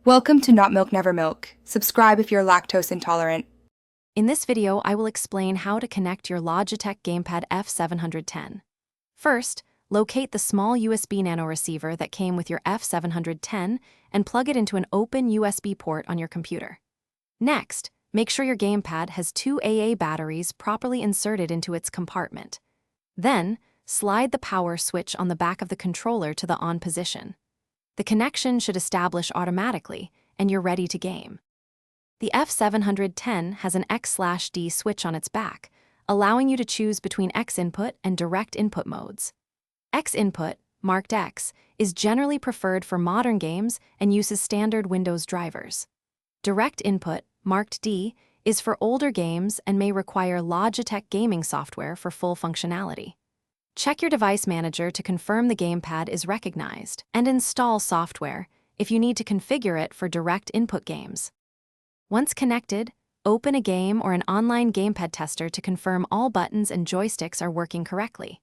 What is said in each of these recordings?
Welcome to Not Milk Never Milk. Subscribe if you're lactose intolerant. In this video, I will explain how to connect your Logitech Gamepad F710. First, locate the small USB nano receiver that came with your F710 and plug it into an open USB port on your computer. Next, make sure your gamepad has two AA batteries properly inserted into its compartment. Then, slide the power switch on the back of the controller to the on position. The connection should establish automatically, and you're ready to game. The F710 has an X/D switch on its back, allowing you to choose between X input and direct input modes. X input, marked X, is generally preferred for modern games and uses standard Windows drivers. Direct input, marked D, is for older games and may require Logitech gaming software for full functionality. Check your device manager to confirm the gamepad is recognized, and install software if you need to configure it for direct input games. Once connected, open a game or an online gamepad tester to confirm all buttons and joysticks are working correctly.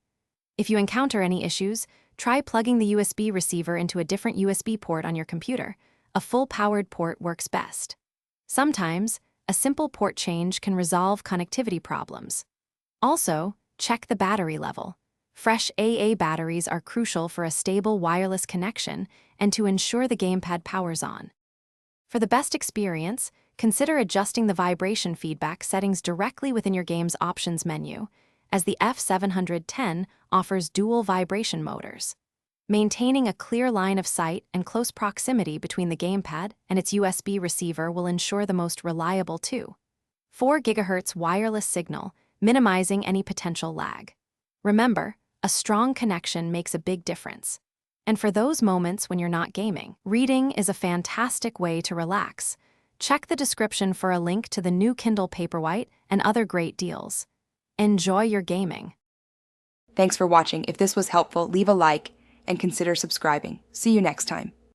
If you encounter any issues, try plugging the USB receiver into a different USB port on your computer. A full-powered port works best. Sometimes, a simple port change can resolve connectivity problems. Also, check the battery level. Fresh AA batteries are crucial for a stable wireless connection and to ensure the gamepad powers on. For the best experience, consider adjusting the vibration feedback settings directly within your game's options menu, as the F710 offers dual vibration motors. Maintaining a clear line of sight and close proximity between the gamepad and its USB receiver will ensure the most reliable 2.4 GHz wireless signal, minimizing any potential lag. Remember, a strong connection makes a big difference. And for those moments when you're not gaming, reading is a fantastic way to relax. Check the description for a link to the new Kindle Paperwhite and other great deals. Enjoy your gaming. Thanks for watching. If this was helpful, leave a like and consider subscribing. See you next time.